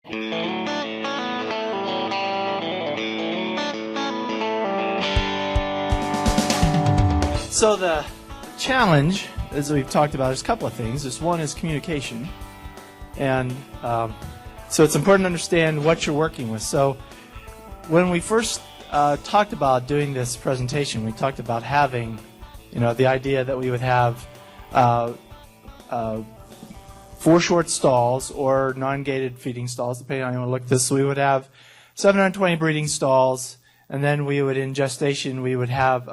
So the challenge, as we've talked about, is a couple of things. This one is communication. And so it's important to understand what you're working with. So when we first talked about doing this presentation, we talked about having, the idea that we would have 4 short stalls or non-gated feeding stalls, depending on how you want to look at this. So we would have 720 breeding stalls, and then we would, in gestation, we would have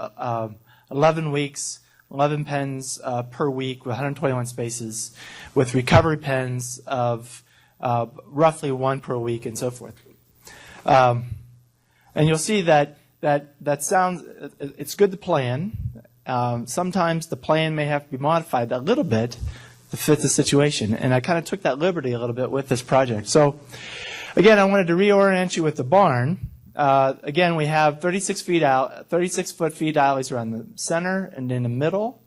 11 weeks, 11 pens per week with 121 spaces, with recovery pens of roughly 1 per week and so forth. And you'll see that sounds, it's good to plan. Sometimes the plan may have to be modified a little bit to fit the situation. And I kind of took that liberty a little bit with this project. So again, I wanted to reorient you with the barn. Again, we have 36-foot feed alleys around the center and in the middle.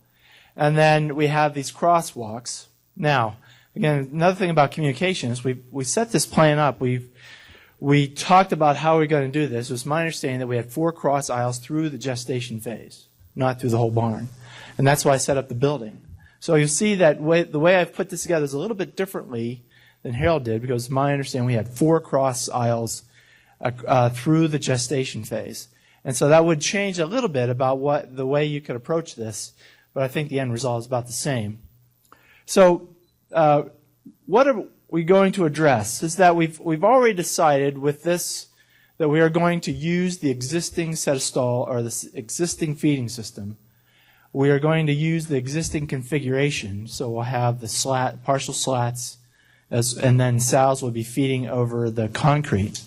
And then we have these crosswalks. Now, again, another thing about communication is we set this plan up. We talked about how we're going to do this. It was my understanding that we had 4 cross aisles through the gestation phase, not through the whole barn. And that's why I set up the building. So you'll see that the way I've put this together is a little bit differently than Harold did, because my understanding we had 4 cross aisles through the gestation phase. And so that would change a little bit about the way you could approach this, but I think the end result is about the same. So what are we going to address is that we've already decided with this that we are going to use the existing set of stall or the existing feeding system. We are going to use the existing configuration, so we'll have the partial slats, and then sows will be feeding over the concrete.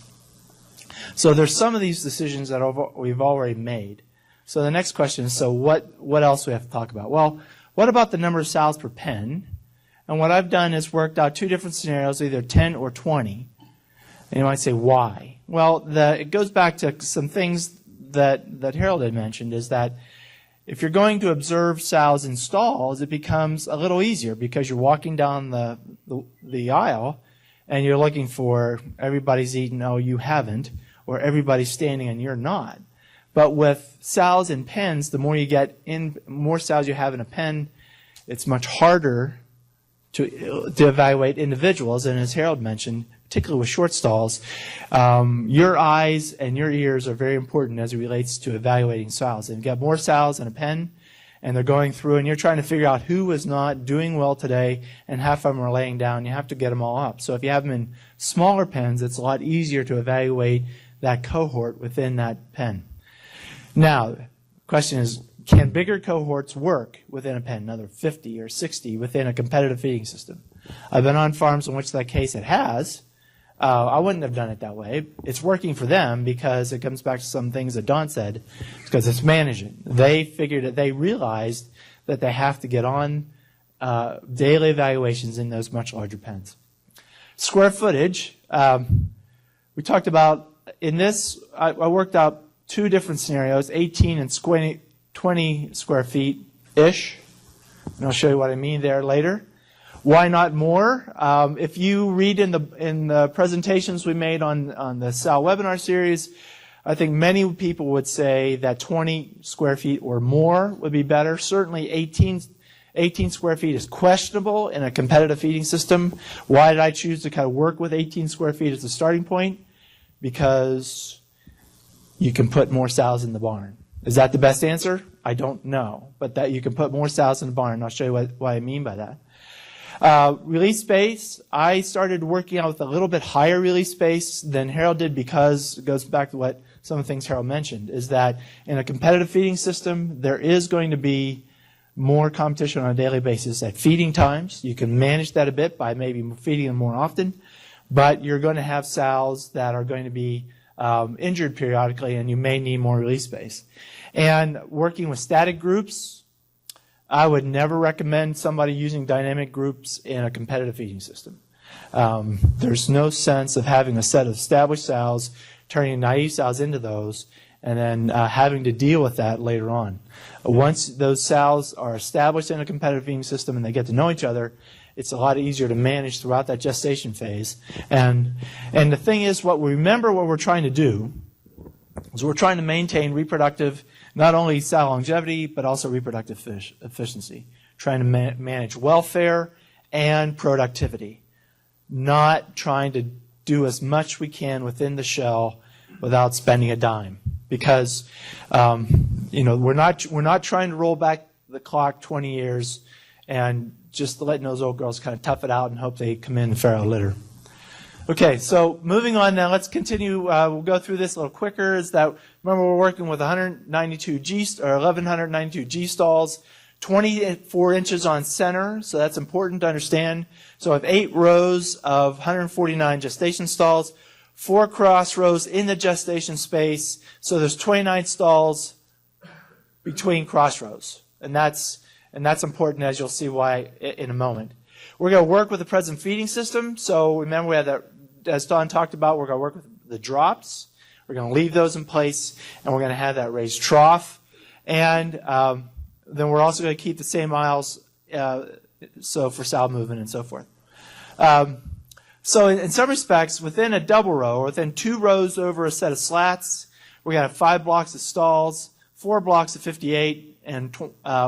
So there's some of these decisions that we've already made. So the next question is, so what else do we have to talk about? Well, what about the number of sows per pen? And what I've done is worked out 2 different scenarios, either 10 or 20. And you might say, why? Well, it goes back to some things that Harold had mentioned, is that if you're going to observe sows in stalls, it becomes a little easier because you're walking down the aisle and you're looking for everybody's eaten, oh, you haven't, or everybody's standing and you're not. But with sows in pens, the more you get in, more sows you have in a pen, it's much harder to evaluate individuals. And as Harold mentioned, particularly with short stalls, your eyes and your ears are very important as it relates to evaluating sows. And you've got more sows in a pen, and they're going through, and you're trying to figure out who is not doing well today, and half of them are laying down. You have to get them all up. So if you have them in smaller pens, it's a lot easier to evaluate that cohort within that pen. Now, the question is, can bigger cohorts work within a pen, another 50 or 60 within a competitive feeding system? I've been on farms in which that case it has. I wouldn't have done it that way. It's working for them because it comes back to some things that Don said, because it's managing. They figured that they realized that they have to get on daily evaluations in those much larger pens. Square footage, we talked about in this, I worked out 2 different scenarios, 18 and 20 square feet-ish. And I'll show you what I mean there later. Why not more? If you read in the presentations we made on the SAL webinar series, I think many people would say that 20 square feet or more would be better. Certainly 18 square feet is questionable in a competitive feeding system. Why did I choose to kind of work with 18 square feet as a starting point? Because you can put more sows in the barn. Is that the best answer? I don't know. But that you can put more sows in the barn. I'll show you what I mean by that. Release space, I started working out with a little bit higher release space than Harold did because it goes back to what some of the things Harold mentioned, is that in a competitive feeding system, there is going to be more competition on a daily basis at feeding times. You can manage that a bit by maybe feeding them more often, but you're going to have sows that are going to be injured periodically, and you may need more release space. And working with static groups, I would never recommend somebody using dynamic groups in a competitive feeding system. There's no sense of having a set of established sows, turning naive sows into those, and then having to deal with that later on. Once those sows are established in a competitive feeding system and they get to know each other, it's a lot easier to manage throughout that gestation phase. And the thing is, remember what we're trying to do is we're trying to maintain reproductive, not only sow longevity, but also reproductive efficiency. Trying to manage welfare and productivity. Not trying to do as much we can within the shell without spending a dime. Because, we're not trying to roll back the clock 20 years and just letting those old girls kind of tough it out and hope they come in farrow litter. Okay, so moving on now, let's continue. We'll go through this a little quicker. Is that, remember, we're working with 1,192 G stalls, 24 inches on center, so that's important to understand. So I have 8 rows of 149 gestation stalls, 4 cross rows in the gestation space, so there's 29 stalls between cross rows. And that's important, as you'll see why in a moment. We're going to work with the present feeding system. So remember, we had that, as Don talked about, we're going to work with the drops. We're going to leave those in place, and we're going to have that raised trough. And then we're also going to keep the same aisles, so for sow movement and so forth. So in some respects, within a double row, or within 2 rows over a set of slats, we're going to have 5 blocks of stalls, 4 blocks of 58, and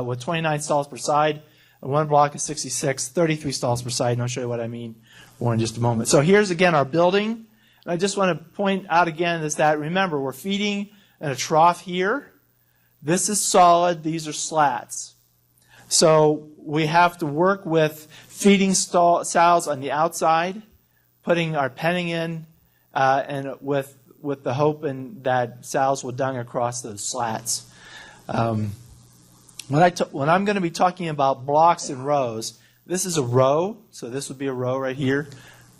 with 29 stalls per side, and 1 block of 66, 33 stalls per side, and I'll show you what I mean more in just a moment. So here's again our building, and I just want to point out again is that, remember, we're feeding in a trough here. This is solid, these are slats. So we have to work with feeding sows on the outside, putting our penning in, and with the hope that sows will dung across those slats. When I'm going to be talking about blocks and rows, this is a row, so this would be a row right here.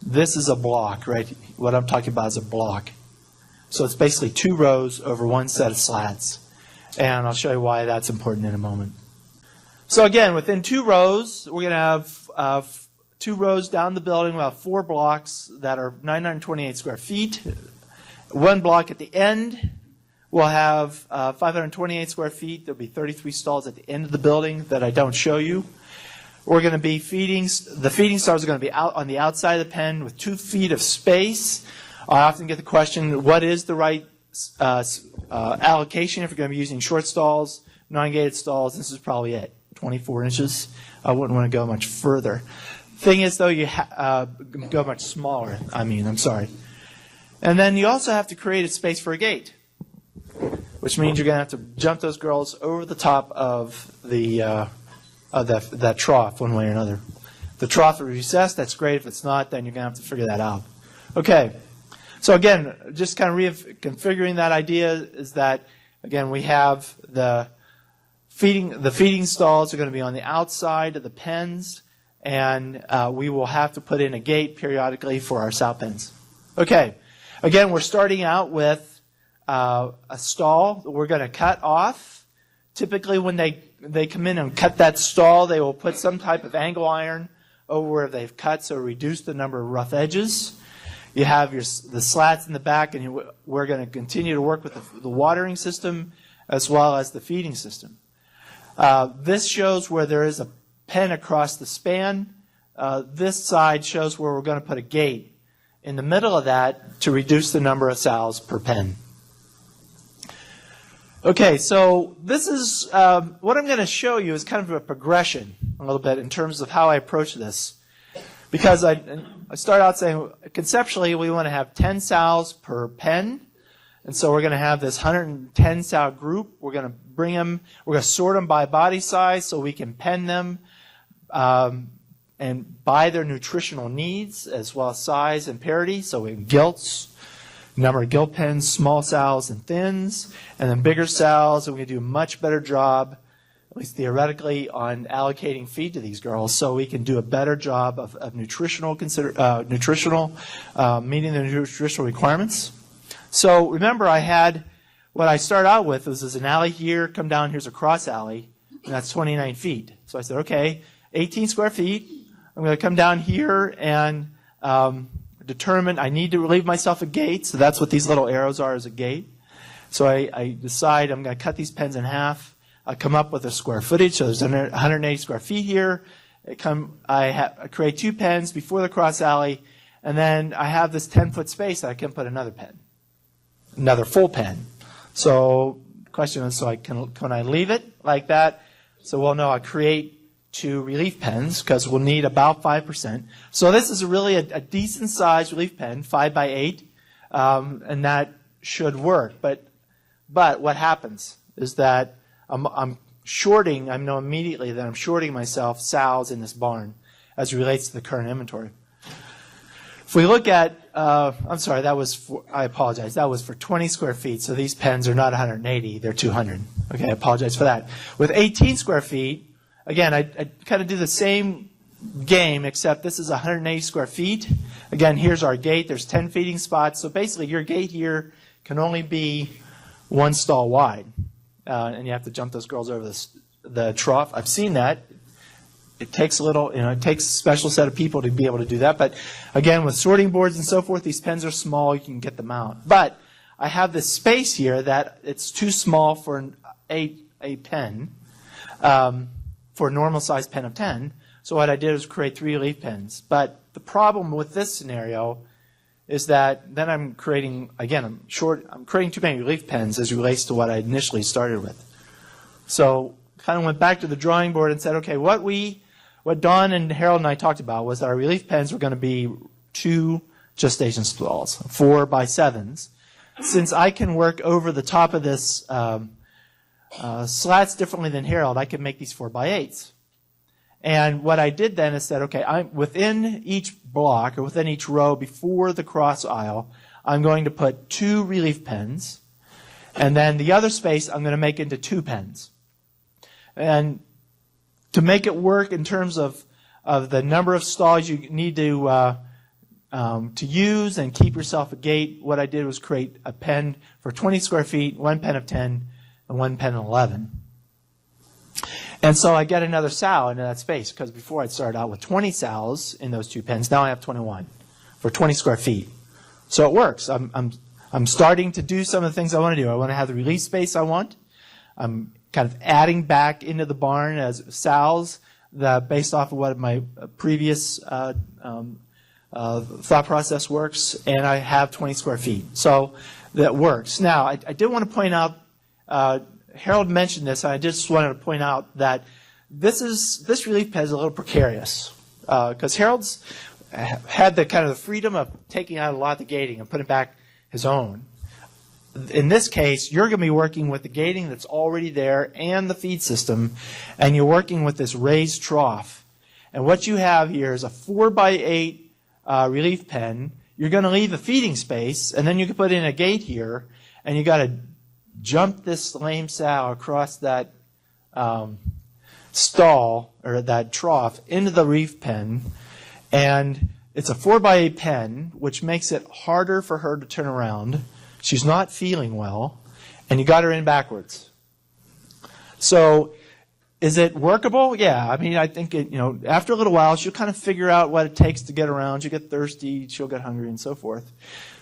This is a block, right? What I'm talking about is a block. So it's basically 2 rows over 1 set of slats. And I'll show you why that's important in a moment. So again, within 2 rows, we're going to have 2 rows down the building. We'll have 4 blocks that are 928 square feet. 1 block at the end. We'll have 528 square feet. There'll be 33 stalls at the end of the building that I don't show you. We're going to be the feeding stalls are going to be out on the outside of the pen with 2 feet of space. I often get the question, what is the right allocation if you're going to be using short stalls, non-gated stalls? This is probably it, 24 inches. I wouldn't want to go much further. Thing is, though, you go much smaller. I'm sorry. And then you also have to create a space for a gate, which means you're going to have to jump those girls over the top of that trough one way or another. If the trough is recessed, that's great. If it's not, then you're going to have to figure that out. Okay. So again, just kind of reconfiguring that idea is that, again, we have the feeding stalls are going to be on the outside of the pens, and we will have to put in a gate periodically for our sow pens. Okay. Again, we're starting out with a stall that we're going to cut off. Typically, when they come in and cut that stall, they will put some type of angle iron over where they've cut, so reduce the number of rough edges. You have the slats in the back, and we're going to continue to work with the watering system as well as the feeding system. This shows where there is a pen across the span. This side shows where we're going to put a gate in the middle of that to reduce the number of sows per pen. Okay, so this is what I'm going to show you is kind of a progression a little bit in terms of how I approach this. Because I start out saying, conceptually, we want to have 10 sows per pen. And so we're going to have this 110 sow group. We're going to bring them, we're going to sort them by body size so we can pen them and by their nutritional needs as well as size and parity. So we have gilts, number of gilt pens, small sows and thins, and then bigger sows. And we can do a much better job, at least theoretically, on allocating feed to these girls, so we can do a better job of meeting the nutritional requirements. So remember, what I start out with was there's an alley here, come down, here's a cross alley, and that's 29 feet. So I said, okay, 18 square feet. I'm going to come down here and determine I need to leave myself a gate, so that's what these little arrows are, as a gate. So I decide I'm going to cut these pens in half. I come up with a square footage, so there's 180 square feet here, I create 2 pens before the cross alley, and then I have this 10-foot space that I can put another pen, another full pen. So the question is, can I leave it like that? So well, no, I create 2 relief pens because we'll need about 5%. So this is really a decent sized relief pen, 5 by 8, and that should work. But what happens is that I'm shorting. I know immediately that I'm shorting myself sows in this barn as it relates to the current inventory. If we look at, I'm sorry, I apologize. That was for 20 square feet. So these pens are not 180, they're 200. Okay, I apologize for that. With 18 square feet, again, I kind of do the same game, except this is 180 square feet. Again, here's our gate. There's 10 feeding spots. So basically, your gate here can only be 1 stall wide. And you have to jump those girls over the trough. I've seen that. It takes it takes a special set of people to be able to do that. But again, with sorting boards and so forth, these pens are small. You can get them out. But I have this space here that it's too small for a pen, for a normal size pen of 10. So what I did was create 3 relief pens. But the problem with this scenario is that then I'm creating, again, I'm creating too many relief pens as it relates to what I initially started with. So kind of went back to the drawing board and said, okay, what Don and Harold and I talked about was that our relief pens were going to be 2 gestation stalls, 4 by 7s. Since I can work over the top of this slats differently than Harold, I can make these 4 by 8s. And what I did then is said, okay, I'm within each block or within each row before the cross aisle, I'm going to put 2 relief pens, and then the other space I'm going to make into 2 pens. And to make it work in terms of the number of stalls you need to use and keep yourself a gate, what I did was create a pen for 20 square feet, 1 pen of 10, and 1 pen of 11. And so I get another sow into that space, because before I'd started out with 20 sows in those 2 pens. Now I have 21 for 20 square feet. So it works. I'm starting to do some of the things I want to do. I want to have the release space I want. I'm kind of adding back into the barn as sows based off of what my previous thought process works, and I have 20 square feet. So that works. Now, I did want to point out, Harold mentioned this, and I just wanted to point out that this relief pen is a little precarious, because Harold's had the kind of the freedom of taking out a lot of the gating and putting back his own. In this case, you're going to be working with the gating that's already there and the feed system, and you're working with this raised trough. And what you have here is a 4 by 8 relief pen. You're going to leave a feeding space, and then you can put in a gate here, and you got to jump this lame sow across that stall or that trough into the relief pen, and it's a 4 by 8 pen, which makes it harder for her to turn around. She's not feeling well, and you got her in backwards. So is it workable? Yeah. I mean, I think after a little while, she'll kind of figure out what it takes to get around. She'll get thirsty, she'll get hungry, and so forth.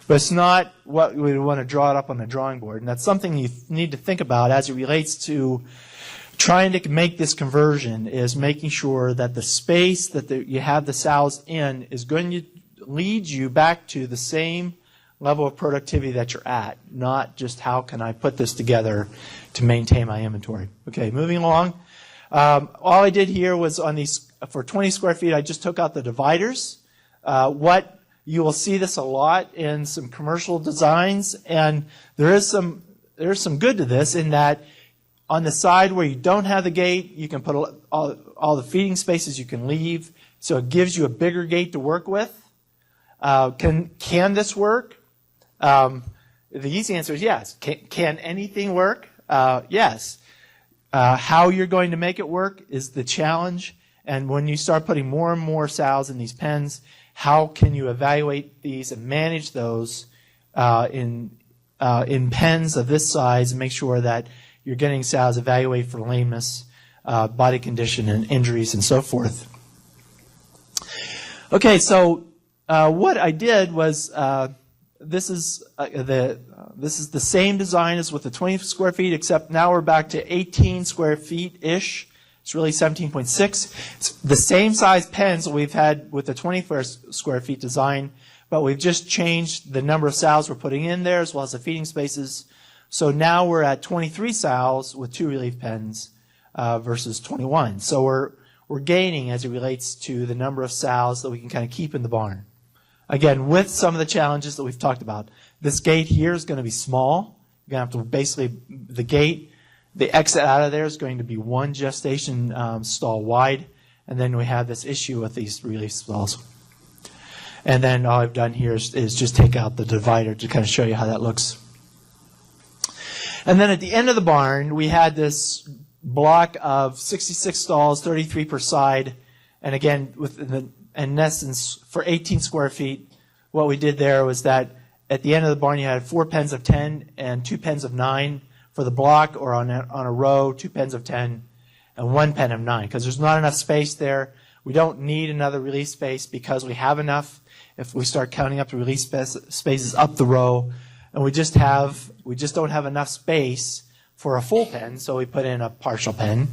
But it's not what we want to draw it up on the drawing board. And that's something you need to think about as it relates to trying to make this conversion, is making sure that the space that you have the sows in is going to lead you back to the same level of productivity that you're at, not just how can I put this together to maintain my inventory. Okay, moving along. All I did here was on these, for 20 square feet, I just took out the dividers. You will see this a lot in some commercial designs, and there is some good to this in that on the side where you don't have the gate, you can put all the feeding spaces you can leave, so it gives you a bigger gate to work with. Can this work? The easy answer is yes. Can anything work? Yes. How you're going to make it work is the challenge, and when you start putting more and more sows in these pens, how can you evaluate these and manage those in pens of this size and make sure that you're getting sows evaluated for lameness, body condition, and injuries, and so forth. Okay, so what I did was this is the same design as with the 20 square feet, except now we're back to 18 square feet-ish. It's really 17.6. It's the same size pens that we've had with the 24 square feet design, but we've just changed the number of sows we're putting in there as well as the feeding spaces. So now we're at 23 sows with 2 relief pens versus 21. So we're gaining as it relates to the number of sows that we can kind of keep in the barn. Again, with some of the challenges that we've talked about. This gate here is going to be small. You're going to have to basically, the exit out of there is going to be 1 gestation stall wide. And then we have this issue with these relief stalls. And then all I've done here is just take out the divider to kind of show you how that looks. And then at the end of the barn, we had this block of 66 stalls, 33 per side. And again, in essence, for 18 square feet, what we did there was that at the end of the barn, you had 4 pens of 10 and 2 pens of 9 for the block, or on a row, 2 pens of 10 and 1 pen of 9, because there's not enough space there. We don't need another release space because we have enough. If we start counting up the release spaces up the row, and we just don't have enough space for a full pen, so we put in a partial pen.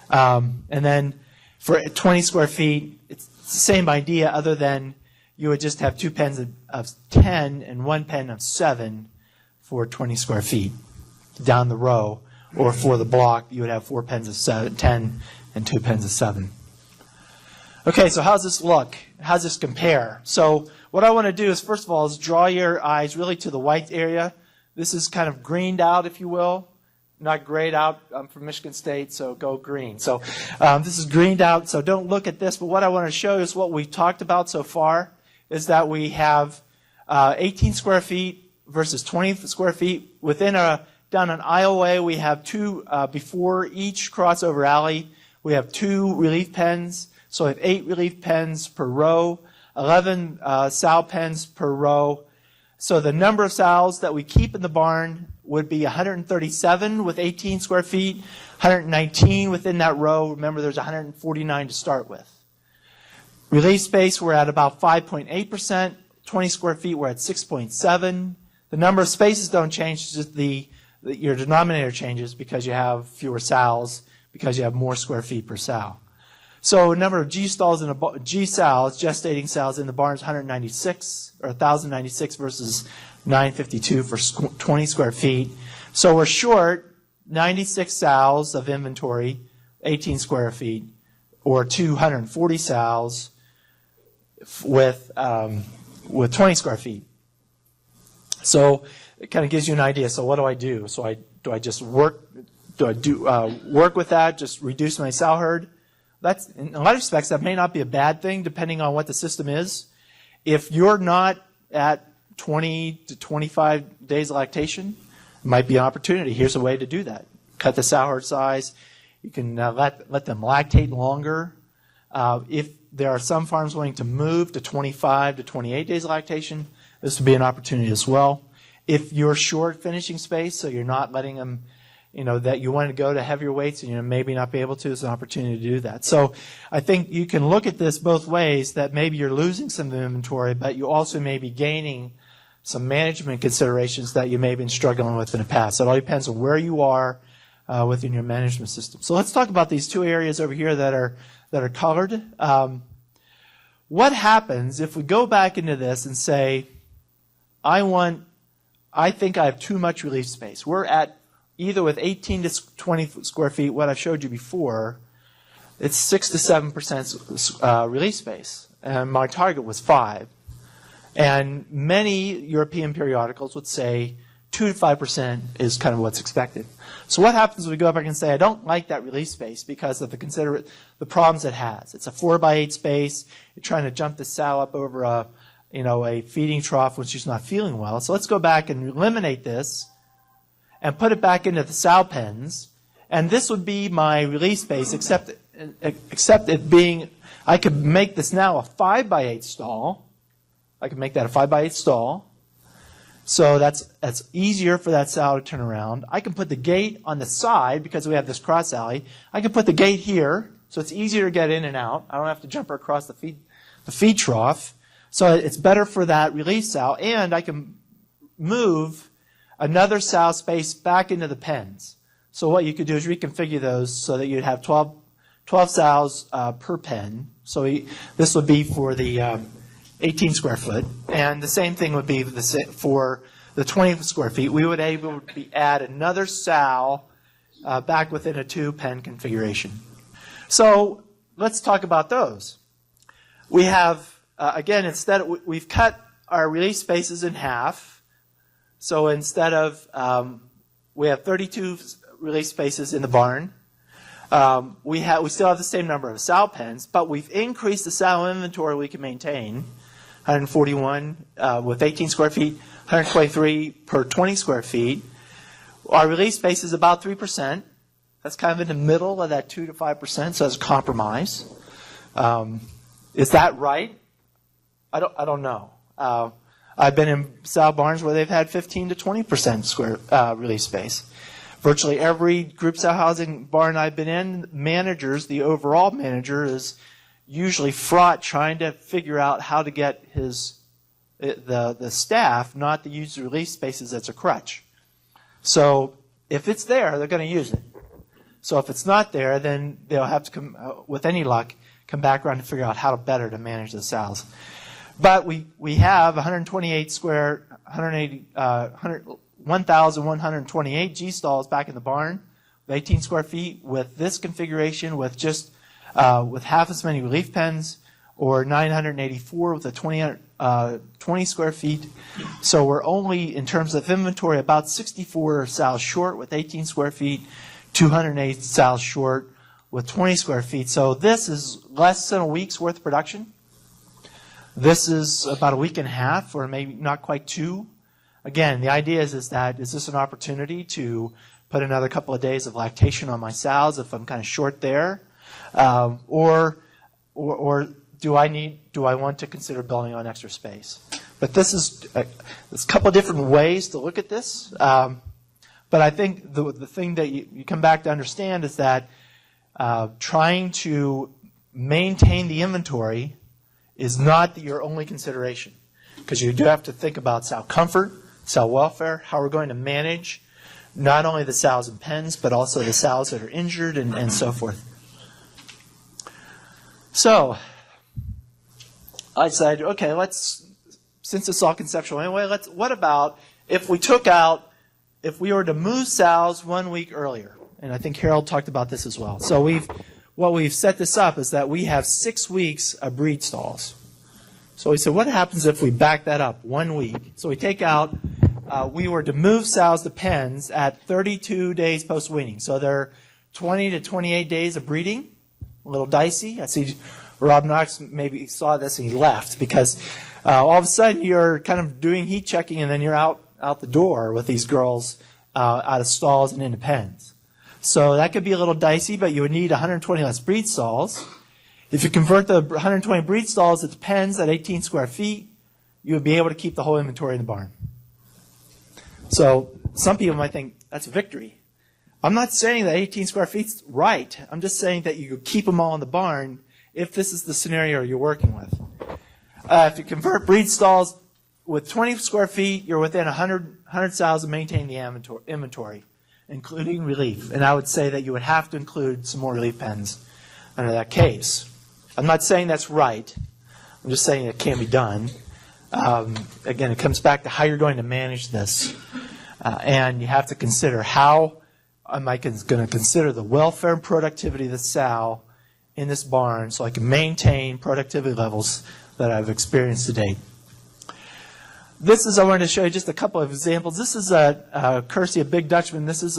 And then for 20 square feet, it's the same idea, other than you would just have 2 pens of 10 and 1 pen of 7 for 20 square feet down the row. Or for the block, you would have 4 pens of 10 and 2 pens of 7. Okay, so how's this look? How's this compare? So what I want to do is, first of all, is draw your eyes really to the white area. This is kind of greened out, if you will. Not grayed out. I'm from Michigan State, so go green. So this is greened out, so don't look at this. But what I want to show you is what we've talked about so far, is that we have 18 square feet versus 20 square feet. Down an aisleway, we have 2, before each crossover alley, we have 2 relief pens. So we have 8 relief pens per row, 11 sow pens per row. So the number of sows that we keep in the barn would be 137 with 18 square feet, 119 within that row. Remember, there's 149 to start with. Relief space, we're at about 5.8%. 20 square feet, we're at 6.7. The number of spaces don't change, just your denominator changes because you have fewer sows, because you have more square feet per sow. So number of G sows, gestating sows in the barn is 196, or 1,096 versus 952 for 20 square feet. So we're short 96 sows of inventory, 18 square feet, or 240 sows with 20 square feet. So it kind of gives you an idea. So what do I do? So do I just work? Do I work with that? Just reduce my sow herd? That's, in a lot of respects, that may not be a bad thing, depending on what the system is. If you're not at 20 to 25 days of lactation, it might be an opportunity. Here's a way to do that. Cut the sow herd size. You can let them lactate longer. If there are some farms willing to move to 25 to 28 days of lactation, this would be an opportunity as well. If you're short finishing space, so you're not letting them, that you want to go to heavier weights and maybe not be able to, is an opportunity to do that. So I think you can look at this both ways, that maybe you're losing some inventory, but you also may be gaining some management considerations that you may have been struggling with in the past. So it all depends on where you are within your management system. So let's talk about these 2 areas over here that are colored. What happens if we go back into this and say, I think I have too much relief space. We're at either with 18 to 20 square feet, what I showed you before, it's 6 to 7% relief space. And my target was 5. And many European periodicals would say 2 to 5% is kind of what's expected. So what happens when we go back and say, I don't like that relief space because of the problems it has. It's a 4x8 space. You're trying to jump the sow up over a feeding trough when she's not feeling well. So let's go back and eliminate this and put it back into the sow pens. And this would be my release space, except it being, I could make this now a 5x8 stall. I could make that a 5x8 stall. So that's easier for that sow to turn around. I can put the gate on the side because we have this cross alley. I can put the gate here, so it's easier to get in and out. I don't have to jump her across the feed trough. So it's better for that release sow, and I can move another sow space back into the pens. So what you could do is reconfigure those so that you'd have 12 12 sows per pen. So this would be for the 18 square foot, and the same thing would be for the 20 square feet. We would able to add another sow back within a 2-pen configuration. So let's talk about those. We have, again, we've cut our release spaces in half. So instead of, we have 32 release spaces in the barn. We still have the same number of sow pens, but we've increased the sow inventory we can maintain. 141 with 18 square feet, 123 per 20 square feet. Our release space is about 3%. That's kind of in the middle of that 2 to 5%, so it's a compromise. Is that right? I don't know. I've been in sow barns where they've had 15 to 20% square release space. Virtually every group sow housing barn I've been in, the overall manager is usually fraught trying to figure out how to get the staff not to use the release spaces as a crutch. So if it's there, they're going to use it. So if it's not there, then they'll have to come, with any luck, come back around and figure out how better to manage the sows. But we have 1,128 G stalls back in the barn, 18 square feet with this configuration, with just with half as many relief pens, or 984 with a 20 square feet. So we're only, in terms of inventory, about 64 sows short with 18 square feet, 208 sows short with 20 square feet. So this is less than a week's worth of production. This is about a week and a half, or maybe not quite 2. Again, the idea is this an opportunity to put another couple of days of lactation on my sows if I'm kind of short there? Or do I want to consider building on extra space? But there's a couple of different ways to look at this. But I think the thing that you come back to understand is that trying to maintain the inventory is not your only consideration, because you do have to think about sow comfort, sow welfare, how we're going to manage not only the sows in pens, but also the sows that are injured and so forth. So I decided, okay, since it's all conceptual anyway, what about if we were to move sows 1 week earlier? And I think Harold talked about this as well. So what we've set this up is that we have 6 weeks of breed stalls. So we said, what happens if we back that up 1 week? So we take out, we were to move sows to pens at 32 days post-weaning. So they're 20 to 28 days of breeding. A little dicey. I see Rob Knox maybe saw this and he left, because all of a sudden you're kind of doing heat checking and then you're out the door with these girls out of stalls and into pens. So that could be a little dicey, but you would need 120 less breed stalls. If you convert the 120 breed stalls into pens at 18 square feet, you would be able to keep the whole inventory in the barn. So some people might think that's a victory. I'm not saying that 18 square feet's right. I'm just saying that you could keep them all in the barn if this is the scenario you're working with. If you convert breed stalls with 20 square feet, you're within 100 sows of maintaining the inventory, including relief. And I would say that you would have to include some more relief pens under that case. I'm not saying that's right. I'm just saying it can be done. Again, it comes back to how you're going to manage this. And you have to consider how am I going to consider the welfare and productivity of the sow in this barn so I can maintain productivity levels that I've experienced to date. I wanted to show you just a couple of examples. This is courtesy of Big Dutchman. This is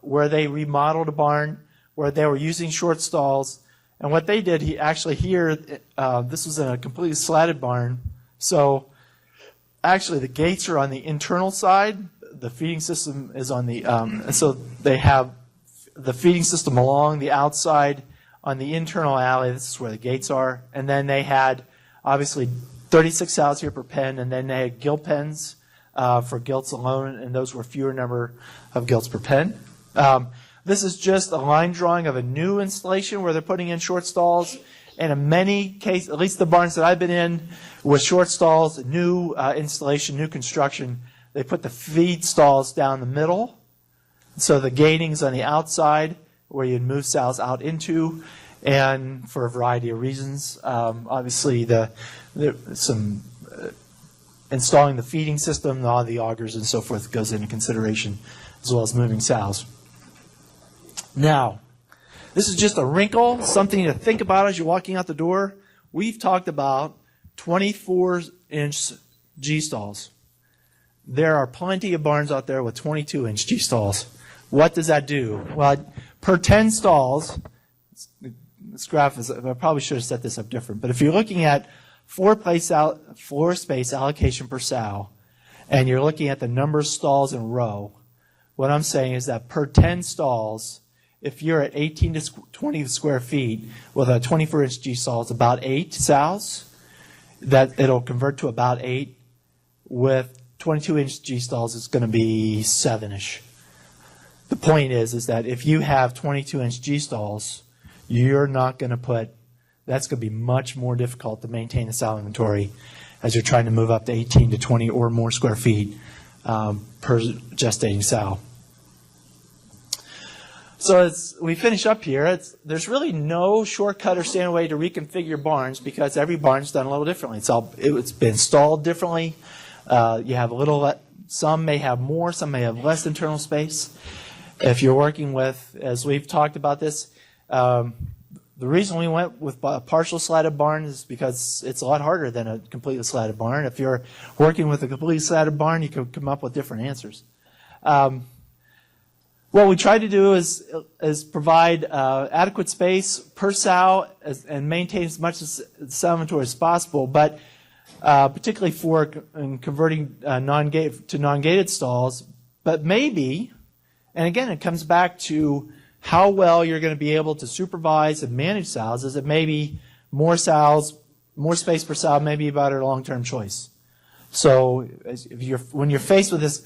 where they remodeled a barn where they were using short stalls. And what they did, this was a completely slatted barn. So actually the gates are on the internal side. The feeding system is on the, and so they have the feeding system along the outside on the internal alley. This is where the gates are. And then they had, obviously, 36 sows here per pen, and then they had gilt pens for gilts alone, and those were fewer number of gilts per pen. This is just a line drawing of a new installation where they're putting in short stalls. And in many cases, at least the barns that I've been in, with short stalls, new installation, new construction, they put the feed stalls down the middle. So the gating's on the outside where you'd move sows out into. and for a variety of reasons. Obviously, some installing the feeding system, all the augers and so forth goes into consideration, as well as moving sows. Now, this is just a wrinkle, something to think about as you're walking out the door. We've talked about 24-inch G-stalls. There are plenty of barns out there with 22-inch G-stalls. What does that do? Well, per 10 stalls, this graph is, I probably should have set this up different, but if you're looking at floor space allocation per sow, and you're looking at the number of stalls in a row, what I'm saying is that per 10 stalls, if you're at 18 to 20 square feet with a 24-inch G-stall, it's about 8 sows. That it'll convert to about 8. With 22-inch G-stalls, it's going to be 7-ish. The point is that if you have 22-inch G-stalls, you're not going to put, that's going to be much more difficult to maintain the sow inventory as you're trying to move up to 18 to 20 or more square feet per gestating sow. So as we finish up here, there's really no shortcut or standard way to reconfigure barns because every barn's done a little differently. It's been installed differently. You have a little, some may have more, some may have less internal space. If you're working with, as we've talked about this, the reason we went with a partial slatted barn is because it's a lot harder than a completely slatted barn. If you're working with a completely slatted barn, you can come up with different answers. What we try to do is provide adequate space per sow and maintain as much sow inventory as possible, but particularly for converting to non-gated stalls. But maybe, and again, it comes back to how well you're going to be able to supervise and manage sows, is that maybe more sows, more space per sow may be a better long-term choice. So when you're faced with this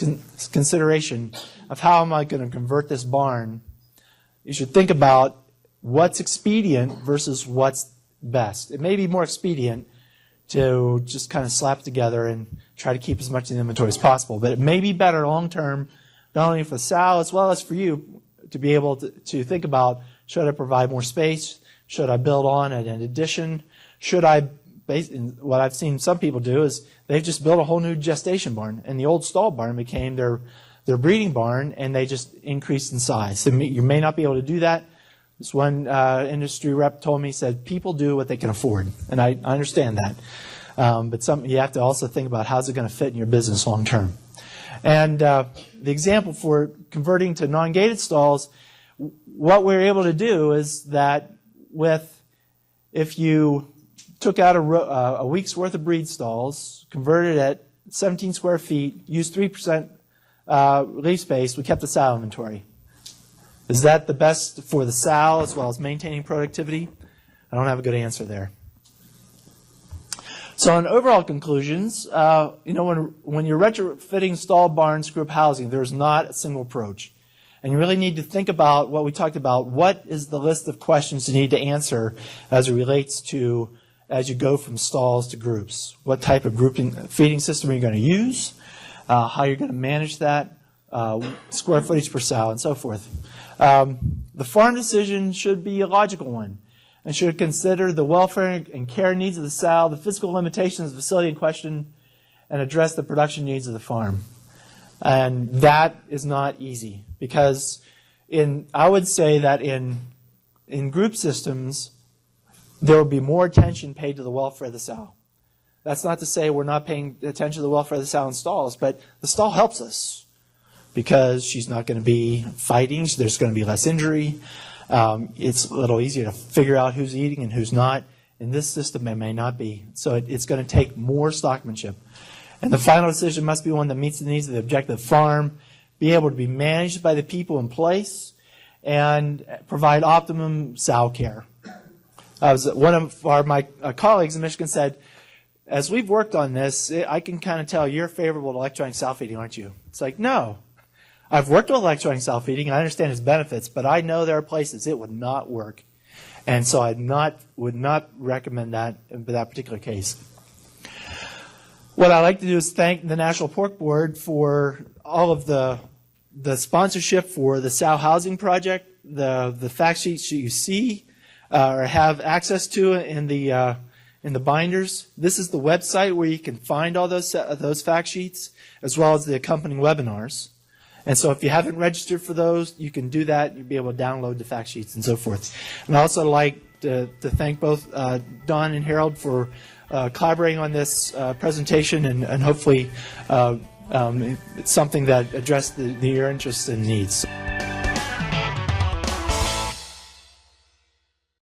consideration of how am I going to convert this barn, you should think about what's expedient versus what's best. It may be more expedient to just kind of slap together and try to keep as much in the inventory as possible, but it may be better long-term, not only for the sow as well as for you, to be able to think about, should I provide more space? Should I build on an addition? Should I what I've seen some people do is they've just built a whole new gestation barn, and the old stall barn became their breeding barn, and they just increased in size. So you may not be able to do that. This one industry rep told me, said, people do what they can afford, and I understand that. But you have to also think about how's it going to fit in your business long term. And the example for converting to non-gated stalls, what we're able to do is that if you took out a week's worth of breed stalls, converted at 17 square feet, used 3% leaf space, we kept the sow inventory. Is that the best for the sow as well as maintaining productivity? I don't have a good answer there. So in overall conclusions, when you're retrofitting stall barns, group housing, there's not a single approach. And you really need to think about what we talked about. What is the list of questions you need to answer as it relates to as you go from stalls to groups? What type of feeding system are you going to use? How you're going to manage that? Square footage per sow, and so forth. The farm decision should be a logical one and should consider the welfare and care needs of the sow, the physical limitations of the facility in question, and address the production needs of the farm. And that is not easy because I would say that in group systems, there will be more attention paid to the welfare of the sow. That's not to say we're not paying attention to the welfare of the sow in stalls, but the stall helps us because she's not going to be fighting. There's going to be less injury. It's a little easier to figure out who's eating and who's not. In this system, it may not be. So it's going to take more stockmanship. And the final decision must be one that meets the needs of the objective farm, be able to be managed by the people in place, and provide optimum sow care. One of my colleagues in Michigan said, as we've worked on this, I can kind of tell you're favorable to electronic sow feeding, aren't you? It's like, no. I've worked with electronic sow feeding. I understand its benefits, but I know there are places it would not work. And so I would not recommend that in that particular case. What I'd like to do is thank the National Pork Board for all of the sponsorship for the Sow Housing Project, the fact sheets you see, or have access to in the binders, this is the website where you can find all those fact sheets as well as the accompanying webinars. And so if you haven't registered for those, you can do that. You'll be able to download the fact sheets and so forth. And I'd also like to thank both Don and Harold for collaborating on this presentation, and hopefully it's something that addressed your interests and needs.